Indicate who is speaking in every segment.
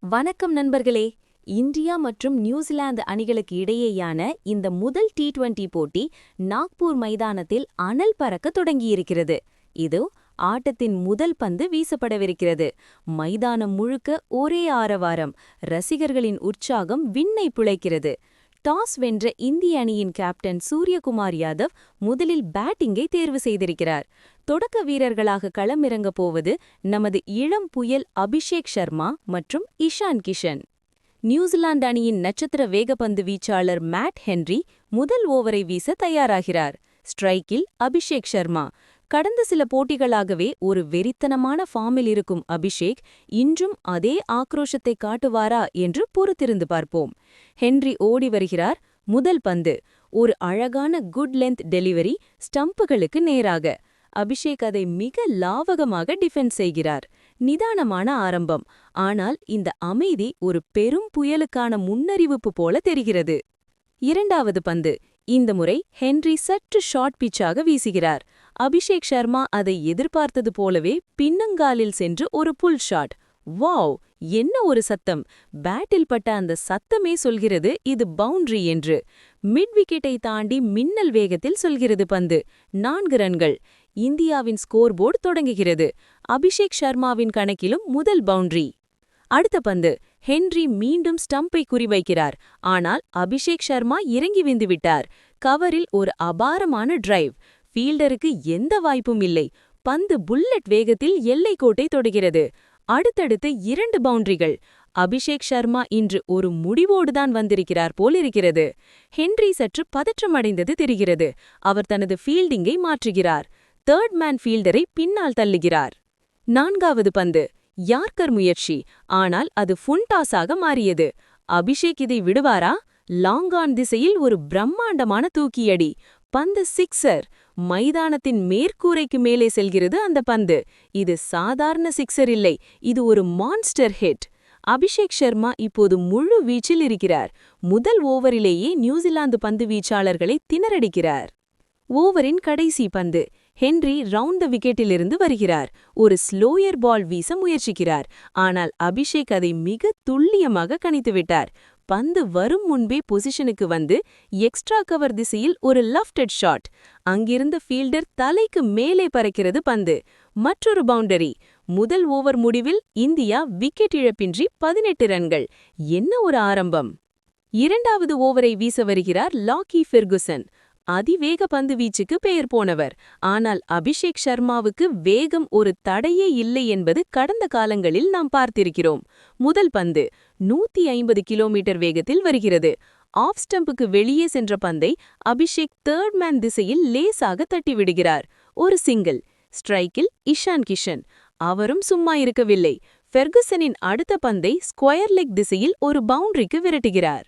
Speaker 1: வணக்கம் நண்பர்களே. இந்தியா மற்றும் நியூசிலாந்து அணிகளுக்கு இடையேயான இந்த முதல் டி20 போட்டி நாக்பூர் மைதானத்தில் அனல் பறக்க தொடங்கியிருக்கிறது. இதோ ஆட்டத்தின் முதல் பந்து வீசப்படவிருக்கிறது. மைதானம் முழுக்க ஒரே ஆரவாரம். ரசிகர்களின் உற்சாகம் விண்ணை பிழைக்கிறது. டாஸ் வென்ற இந்திய அணியின் கேப்டன் சூரியகுமார் யாதவ் முதலில் பேட்டிங்கை தேர்வு செய்திருக்கிறார். தொடக்க வீரர்களாக களமிறங்கப் போவது நமது இளம் புயல் அபிஷேக் சர்மா மற்றும் இஷான் கிஷன். நியூசிலாந்து அணியின் நட்சத்திர வேகப்பந்து வீச்சாளர் மேட் ஹென்றி முதல் ஓவரை வீச தயாராகிறார். ஸ்ட்ரைக்கில் அபிஷேக் சர்மா. கடந்த சில போட்டிகளாகவே ஒரு வெறித்தனமான ஃபார்மில் இருக்கும் அபிஷேக் இன்றும் அதே ஆக்ரோஷத்தை காட்டுவாரா என்று பொறுத்திருந்து பார்ப்போம். ஹென்றி ஓடி வருகிறார். முதல் பந்து ஒரு அழகான குட் லென்த் டெலிவரி, ஸ்டம்புகளுக்கு நேராக. அபிஷேக் அதை மிக லாவகமாக டிஃபெண்ட் செய்கிறார். நிதானமான ஆரம்பம், ஆனால் இந்த அமைதி ஒரு பெரும் புயலுக்கான முன்னறிவிப்பு போல தெரிகிறது. இரண்டாவது பந்து. இந்த முறை ஹென்றி சற்று ஷார்ட் பிச்சாக வீசுகிறார். அபிஷேக் சர்மா அதை எதிர்பார்த்தது போலவே பின்னங்காலில் சென்று ஒரு புல் ஷாட். வாவ், என்ன ஒரு சத்தம்! பேட்டில் பட்ட அந்த சத்தமே சொல்கிறது இது பவுண்டரி என்று. மிட் விக்கெட்டை தாண்டி மின்னல் வேகத்தில் சொல்கிறது பந்து. 4 ரன்கள். இந்தியாவின் ஸ்கோர் போர்டு தொடங்குகிறது. அபிஷேக் சர்மாவின் கணக்கிலும் முதல் பவுண்டரி. அடுத்த பந்து. ஹென்றி மீண்டும் ஸ்டம்பை குறிவைக்கிறார். ஆனால் அபிஷேக் சர்மா இறங்கி விந்துவிட்டார். கவரில் ஒரு அபாரமான டிரைவ். ஃபீல்டருக்கு எந்த வாய்ப்பும் இல்லை. பந்து புல்லட் வேகத்தில் எல்லைக்கோட்டை தொடுகிறது. அடுத்தடுத்து 2 பவுண்டரிகள். அபிஷேக் சர்மா இன்று ஒரு முடிவோடுதான் வந்திருக்கிறார் போலிருக்கிறது. ஹென்றி சற்று பதற்றமடைந்தது தெரிகிறது. அவர் தனது ஃபீல்டிங்கை மாற்றுகிறார். தேர்ட் மேன் ஃபீல்டரை பின்னால் தள்ளுகிறார். 4வது பந்து. யார்கர் முயற்சி, ஆனால் அது ஃபுன்டாஸாக மாறியது. அபிஷேக் இதை விடுவாரா? லாங் ஆன் திசையில் ஒரு பிரம்மாண்டமான தூக்கியடி. பந்து சிக்ஸர். மைதானத்தின் மேற்கூரைக்கு மேலே செல்கிறது அந்த பந்து. இது சாதாரண சிக்ஸர் இல்லை, இது ஒரு மான்ஸ்டர் ஹிட். அபிஷேக் சர்மா இப்போது முழு வீச்சில் இருக்கிறார். முதல் ஓவரிலேயே நியூசிலாந்து பந்து வீச்சாளர்களை திணறடிக்கிறார். ஓவரின் கடைசி பந்து. ஹென்றி ரவுண்ட் த விக்கெட்டிலிருந்து வருகிறார். ஒரு ஸ்லோயர் பால் வீச முயற்சிக்கிறார். ஆனால் அபிஷேக் அதை மிக துல்லியமாக கணித்துவிட்டார். பந்து வரும் முன்பே பொசிஷனுக்கு வந்து எக்ஸ்ட்ரா கவர் திசையில் ஒரு லெஃப்ட் ஷாட். அங்கிருந்த ஃபீல்டர் தலைக்கு மேலே பறக்கிறது பந்து. மற்றொரு பவுண்டரி. முதல் ஓவர் முடிவில் இந்தியா விக்கெட் இழப்பின்றி 18 ரன்கள். என்ன ஒரு ஆரம்பம்! இரண்டாவது ஓவரை வீச வருகிறார் லாக்கி ஃபெர்குசன். அதிவேக பந்து வீச்சுக்கு பெயர் போனவர். ஆனால் அபிஷேக் சர்மாவுக்கு வேகம் ஒரு தடையே இல்லை என்பது கடந்த காலங்களில் நாம் பார்த்திருக்கிறோம். முதல் பந்து 150 கிலோமீட்டர் வேகத்தில் வருகிறது. ஆஃப் ஸ்டம்புக்கு வெளியே சென்ற பந்தை அபிஷேக் தேர்ட் மேன் திசையில் லேசாக தட்டிவிடுகிறார். ஒரு சிங்கிள். ஸ்ட்ரைக்கில் இஷான் கிஷன். அவரும் சும்மா இருக்கவில்லை. ஃபெர்குசனின் அடுத்த பந்தை ஸ்கொயர் லெக் திசையில் ஒரு பவுண்டரிக்கு விரட்டுகிறார்.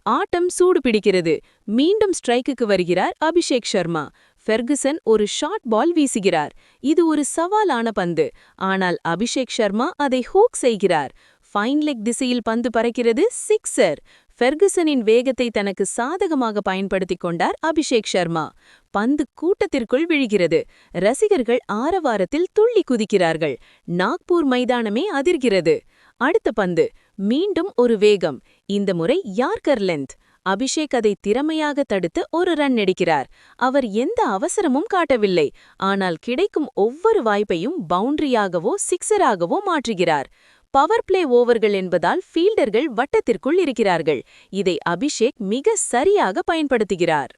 Speaker 1: ஆட்டம் சூடு பிடிக்கிறது. மீண்டும் ஸ்ட்ரைக்குக்கு வருகிறார் அபிஷேக் சர்மா. ஃபெர்குசன் ஒரு ஷார்ட் பால் வீசுகிறார். இது ஒரு சவாலான பந்து. ஆனால் அபிஷேக் சர்மா அதை ஹூக் செய்கிறார். ஃபைன் லெக் திசையில் பந்து பறக்கிறது. சிக்ஸர். ஃபெர்குசனின் வேகத்தை தனக்கு சாதகமாக பயன்படுத்திக் கொண்டார் அபிஷேக் சர்மா. பந்து கூட்டத்திற்குள் விழுகிறது. ரசிகர்கள் ஆரவாரத்தில் துள்ளி குதிக்கிறார்கள். நாக்பூர் மைதானமே அதிர்கிறது. அடுத்த பந்து. மீண்டும் ஒரு வேகம். இந்த முறை யார்கர் லென்த். அபிஷேக் அதை திறமையாக தடுத்து ஒரு ரன் எடுக்கிறார். அவர் எந்த அவசரமும் காட்டவில்லை. ஆனால் கிடைக்கும் ஒவ்வொரு வாய்ப்பையும் பவுண்டரியாகவோ சிக்ஸராகவோ மாற்றுகிறார். பவர் பிளே ஓவர்கள் என்பதால் ஃபீல்டர்கள் வட்டத்திற்குள் இருக்கிறார்கள். இதை அபிஷேக் மிக சரியாக பயன்படுத்துகிறார்.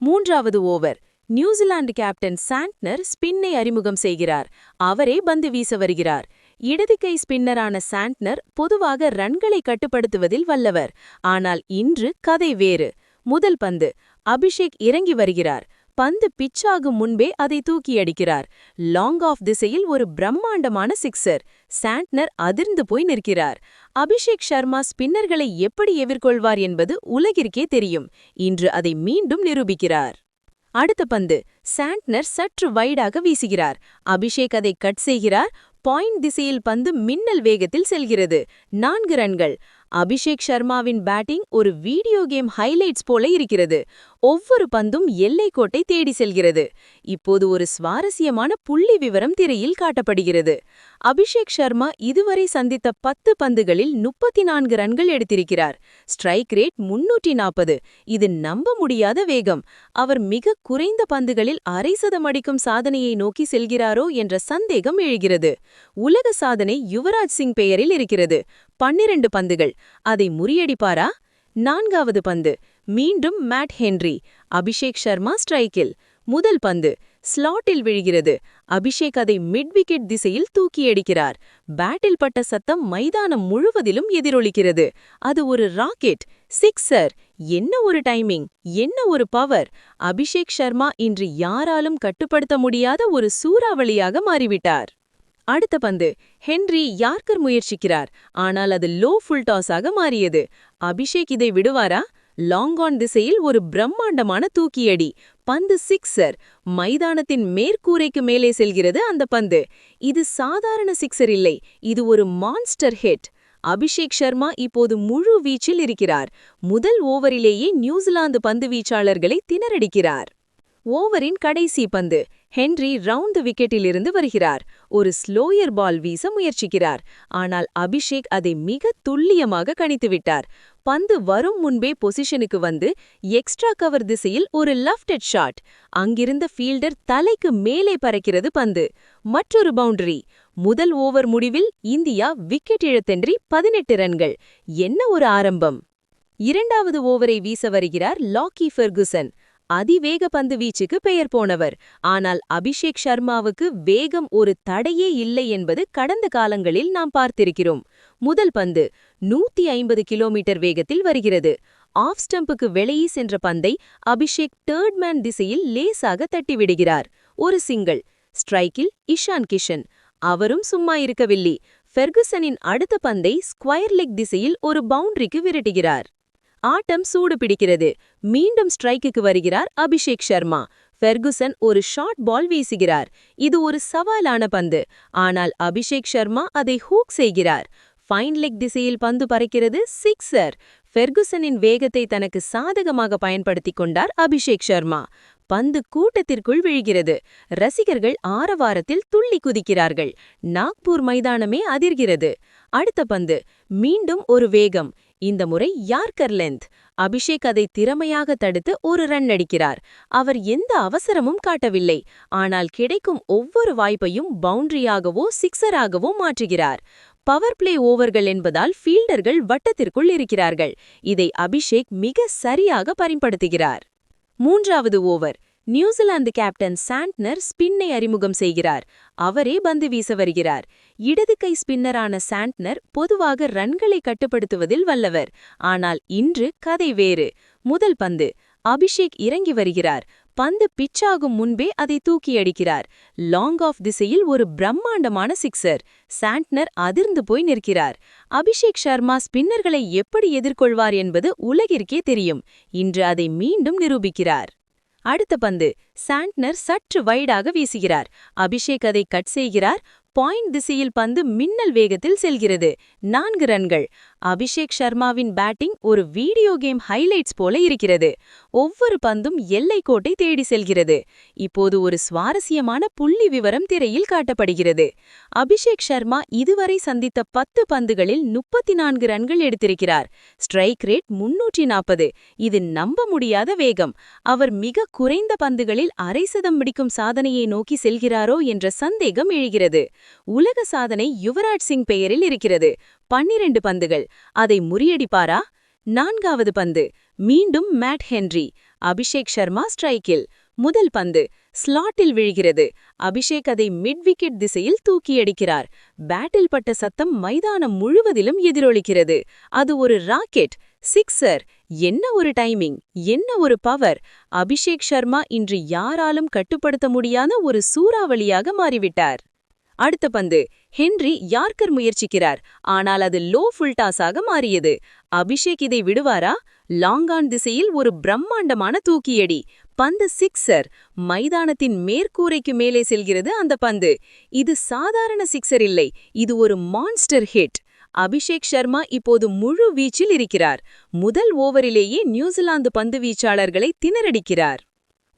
Speaker 1: 3வது ஓவர். நியூசிலாந்து கேப்டன் சாண்ட்னர் ஸ்பின்னை அறிமுகம் செய்கிறார். அவரே பந்து வீச வருகிறார். இடது கை ஸ்பின்னரான சாண்ட்னர் பொதுவாக ரன்களை கட்டுப்படுத்துவதில் வல்லவர். ஆனால் இன்று கதை வேறு. முதல் பந்து. அபிஷேக் இறங்கி வருகிறார். பந்து பிச்சாகும் முன்பே அதை தூக்கி அடிக்கிறார். லாங் ஆஃப் திசையில் ஒரு பிரம்மாண்டமான சிக்ஸர். சாண்ட்னர் அதிர்ந்து போய் நிற்கிறார். அபிஷேக் சர்மா ஸ்பின்னர்களை எப்படி எதிர்கொள்வார் என்பது உலகிற்கே தெரியும். இன்று அதை மீண்டும் நிரூபிக்கிறார். அடுத்த பந்து. சாண்ட்னர் சற்று வைடாக வீசுகிறார். அபிஷேக் அதை கட் செய்கிறார். பாயிண்ட் திசையில் பந்து மின்னல் வேகத்தில் செல்கிறது. 4 ரன்கள். அபிஷேக் சர்மாவின் பேட்டிங் ஒரு வீடியோ கேம் ஹைலைட்ஸ் போல இருக்கிறது. ஒவ்வொரு பந்தும் எல்லைக்கோட்டை தேடி செல்கிறது. இப்போது ஒரு சுவாரஸ்யமான புள்ளி விவரம் திரையில் காட்டப்படுகிறது. அபிஷேக் சர்மா இதுவரை சந்தித்த 10 பந்துகளில் 34 ரன்கள் எடுத்திருக்கிறார். Strike rate 340. இது நம்ப முடியாத வேகம். அவர் மிக குறைந்த பந்துகளில் அரை சதம் அடிக்கும் சாதனையை நோக்கி செல்கிறாரோ என்ற சந்தேகம் எழுகிறது. உலக சாதனை யுவராஜ் சிங் பெயரில் இருக்கிறது. 12 பந்துகள். அதை முறியடிப்பாரா? 4வது பந்து. மீண்டும் மேட் ஹென்றி. அபிஷேக் சர்மா ஸ்ட்ரைக்கில். முதல் பந்து ஸ்லாட்டில் விழுகிறது. அபிஷேக் அதை மிட் விக்கெட் திசையில் தூக்கியடிக்கிறார். பேட்டில் பட்ட சத்தம் மைதானம் முழுவதிலும் எதிரொலிக்கிறது. அது ஒரு ராக்கெட். சிக்ஸர். என்ன ஒரு டைமிங், என்ன ஒரு பவர்! அபிஷேக் சர்மா இன்று யாராலும் கட்டுப்படுத்த முடியாத ஒரு சூறாவளியாக மாறிவிட்டார். அடுத்த பந்து. ஹென்றி யார்க்கர் முயற்சிக்கிறார். ஆனால் அது லோ ஃபுல் டாஸாக மாறியது. அபிஷேக் இதை விடுவாரா? லாங் ஆன் திசையில் ஒரு பிரம்மாண்டமான தூக்கியடி. பந்து சிக்ஸர். மைதானத்தின் மேற்கூரைக்கு மேலே செல்கிறது அந்த பந்து. இது சாதாரண சிக்ஸர் இல்லை, இது ஒரு மான்ஸ்டர் ஹிட். அபிஷேக் சர்மா இப்போது முழு வீச்சில் இருக்கிறார். முதல் ஓவரிலேயே நியூசிலாந்து பந்து வீச்சாளர்களை திணறடிக்கிறார். ஓவரின் கடைசி பந்து. ஹென்றி ரவுண்ட் விக்கெட்டிலிருந்து வருகிறார். ஒரு ஸ்லோயர் பால் வீச முயற்சிக்கிறார். ஆனால் அபிஷேக் அதை மிக துல்லியமாக கணித்துவிட்டார். பந்து வரும் முன்பே பொசிஷனுக்கு வந்து எக்ஸ்ட்ரா கவர் திசையில் ஒரு லெஃப்ட் ஷாட். அங்கிருந்த ஃபீல்டர் தலைக்கு மேலே பறக்கிறது பந்து. மற்றொரு பவுண்டரி. முதல் ஓவர் முடிவில் இந்தியா விக்கெட் இழத்தின்றி 18 ரன்கள். என்ன ஒரு ஆரம்பம்! 2வது ஓவரை வீச வருகிறார் லாக்கி ஃபெர்குசன். அதிவேக பந்து வீச்சுக்கு பெயர் போனவர். ஆனால் அபிஷேக் சர்மாவுக்கு வேகம் ஒரு தடையே இல்லை என்பது கடந்த காலங்களில் நாம் பார்த்திருக்கிறோம். முதல் பந்து 150 கிலோமீட்டர் வேகத்தில் வருகிறது. ஆஃப் ஸ்டம்புக்கு வெளியே சென்ற பந்தை அபிஷேக் தேர்ட் மேன் திசையில் லேசாக தட்டிவிடுகிறார். ஒரு சிங்கிள். ஸ்ட்ரைக்கில் இஷான் கிஷன். அவரும் சும்மா இருக்கவில்லை. ஃபெர்குசனின் அடுத்த பந்தை ஸ்கொயர் லெக் திசையில் ஒரு பவுண்டரிக்கு விரட்டுகிறார். ஆட்டம் சூடு பிடிக்கிறது. மீண்டும் ஸ்ட்ரைக்குக்கு வருகிறார் அபிஷேக் சர்மா. ஃபெர்குசன் ஒரு ஷார்ட் பால் வீசுகிறார். இது ஒரு சவாலான பந்து. ஆனால் அபிஷேக் சர்மா அதை ஹூக் செய்கிறார். ஃபைன் லெக் திசையில் பந்து பறக்கிறது. சிக்ஸர். ஃபெர்குசனின் வேகத்தை தனக்கு சாதகமாக பயன்படுத்திக் கொண்டார் அபிஷேக் சர்மா. பந்து கூட்டத்திற்குள் விழுகிறது. ரசிகர்கள் ஆரவாரத்தில் துள்ளி குதிக்கிறார்கள். நாக்பூர் மைதானமே அதிர்கிறது. அடுத்த பந்து. மீண்டும் ஒரு வேகம். இந்த முறை யார்க்கர் லென்த். அபிஷேக் அதை திறமையாக தடுத்து ஒரு ரன் அடிக்கிறார். அவர் எந்த அவசரமும் காட்டவில்லை. ஆனால் கிடைக்கும் ஒவ்வொரு வாய்ப்பையும் பவுண்டரியாகவோ சிக்ஸராகவோ மாற்றுகிறார். பவர் பிளே ஓவர்கள் என்பதால் ஃபீல்டர்கள் வட்டத்திற்குள் இருக்கிறார்கள். இதை அபிஷேக் மிக சரியாக பயன்படுத்துகிறார். 3வது ஓவர். நியூசிலாந்து கேப்டன் சாண்ட்னர் ஸ்பின்னை அறிமுகம் செய்கிறார். அவரே பந்து வீச வருகிறார். இடது கை ஸ்பின்னரான சாண்ட்னர் பொதுவாக ரன்களை கட்டுப்படுத்துவதில் வல்லவர். ஆனால் இன்று கதை வேறு. முதல் பந்து. அபிஷேக் இறங்கி வருகிறார். பந்து பிச்சாகும் முன்பே அதை தூக்கியடிக்கிறார். லாங் ஆஃப் திசையில் ஒரு பிரம்மாண்டமான சிக்ஸர். சாண்ட்னர் அதிர்ந்து போய் நிற்கிறார். அபிஷேக் சர்மா ஸ்பின்னர்களை எப்படி எதிர்கொள்வார் என்பது உலகிற்கே தெரியும். இன்று அதை மீண்டும் நிரூபிக்கிறார். அடுத்த பந்து. சாண்ட்னர் சற்று வைடாக வீசுகிறார். அபிஷேக் அதை கட் செய்கிறார். பாயிண்ட் திசையில் பந்து மின்னல் வேகத்தில் செல்கிறது. 4 ரன்கள். அபிஷேக் சர்மாவின் பேட்டிங் ஒரு வீடியோ கேம் ஹைலைட்ஸ் போல இருக்கிறது. ஒவ்வொரு பந்தும் எல்லைக்கோட்டை தேடி செல்கிறது. இப்போது ஒரு சுவாரஸ்யமான புள்ளி விவரம் திரையில் காட்டப்படுகிறது. அபிஷேக் சர்மா இதுவரை சந்தித்த 10 பந்துகளில் 34 ரன்கள் எடுத்திருக்கிறார். Strike rate 340. இது நம்ப முடியாத வேகம். அவர் மிக குறைந்த பந்துகளில் அரை சதம் பிடிக்கும் சாதனையை நோக்கி செல்கிறாரோ என்ற சந்தேகம் எழுகிறது. உலக சாதனை யுவராஜ் சிங் பெயரில் இருக்கிறது. 12 பந்துகள். அதை முறியடிப்பாரா? 4வது பந்து. மீண்டும் மேட் ஹென்றி. அபிஷேக் சர்மா ஸ்ட்ரைக்கில். முதல் பந்து. ஸ்லாட்டில் விழுகிறது. அபிஷேக் அதை மிட் விக்கெட் திசையில் தூக்கியடிக்கிறார். பேட்டில் பட்ட சத்தம் மைதானம் முழுவதிலும் எதிரொலிக்கிறது. அது ஒரு ராக்கெட். சிக்ஸர். என்ன ஒரு டைமிங், என்ன ஒரு பவர்! அபிஷேக் சர்மா இன்று யாராலும் கட்டுப்படுத்த முடியாத ஒரு சூறாவளியாக மாறிவிட்டார். அடுத்த பந்து. ஹென்றி யார்க்கர் முயற்சிக்கிறார். ஆனால் அது லோ ஃபுல் டாஸாக மாறியது. அபிஷேக் இதை விடுவாரா? லாங் ஆன் திசையில் ஒரு பிரம்மாண்டமான தூக்கியடி. பந்து சிக்ஸர். மைதானத்தின் மேற்கூரைக்கு மேலே செல்கிறது அந்த பந்து. இது சாதாரண சிக்ஸர் இல்லை, இது ஒரு மான்ஸ்டர் ஹிட். அபிஷேக் சர்மா இப்போது முழு வீச்சில் இருக்கிறார். முதல் ஓவரிலேயே நியூசிலாந்து பந்து வீச்சாளர்களை திணறடிக்கிறார்.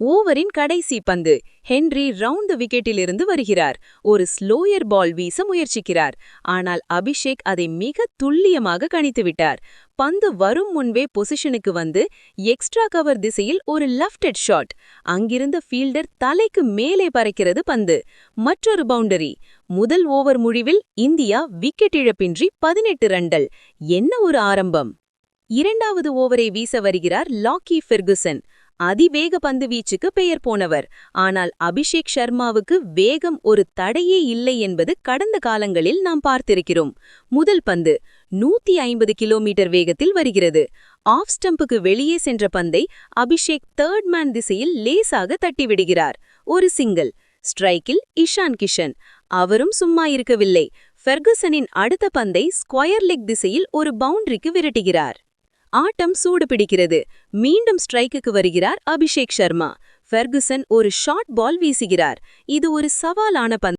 Speaker 1: ஓவரின் கடைசி பந்து. ஹென்றி ரவுண்ட் தி விக்கெட்டிலிருந்து வருகிறார். ஒரு ஸ்லோயர் பால் வீச முயற்சிக்கிறார். ஆனால் அபிஷேக் அதை மிக துல்லியமாக கணித்துவிட்டார். பந்து வரும் முன்பே பொசிஷனுக்கு வந்து எக்ஸ்ட்ரா கவர் திசையில் ஒரு லெஃப்ட் ஷாட். அங்கிருந்த ஃபீல்டர் தலைக்கு மேலே பறக்கிறது பந்து. மற்றொரு பவுண்டரி. முதல் ஓவர் முடிவில் இந்தியா விக்கெட் இழப்பின்றி 18 ரன்கள். என்ன ஒரு ஆரம்பம்! இரண்டாவது ஓவரை வீச வருகிறார் லாக்கி ஃபெர்குசன். அதிவேக பந்து வீச்சுக்கு பெயர் போனவர். ஆனால் அபிஷேக் சர்மாவுக்கு வேகம் ஒரு தடையே இல்லை என்பது கடந்த காலங்களில் நாம் பார்த்திருக்கிறோம். முதல் பந்து 150 கிலோமீட்டர் வேகத்தில் வருகிறது. ஆஃப் ஸ்டம்புக்கு வெளியே சென்ற பந்தை அபிஷேக் தேர்ட் மேன் திசையில் லேசாக தட்டிவிடுகிறார். ஒரு சிங்கிள். ஸ்ட்ரைக்கில் இஷான் கிஷன். அவரும் சும்மா இருக்கவில்லை. ஃபெர்குசனின் அடுத்த பந்தை ஸ்கொயர் லெக் திசையில் ஒரு பவுண்டரிக்கு விரட்டுகிறார். ஆட்டம் சூடு பிடிக்கிறது. மீண்டும் ஸ்ட்ரைக்குக்கு வருகிறார் அபிஷேக் சர்மா. ஃபெர்குசன் ஒரு ஷார்ட் பால் வீசுகிறார். இது ஒரு சவாலான பந்து.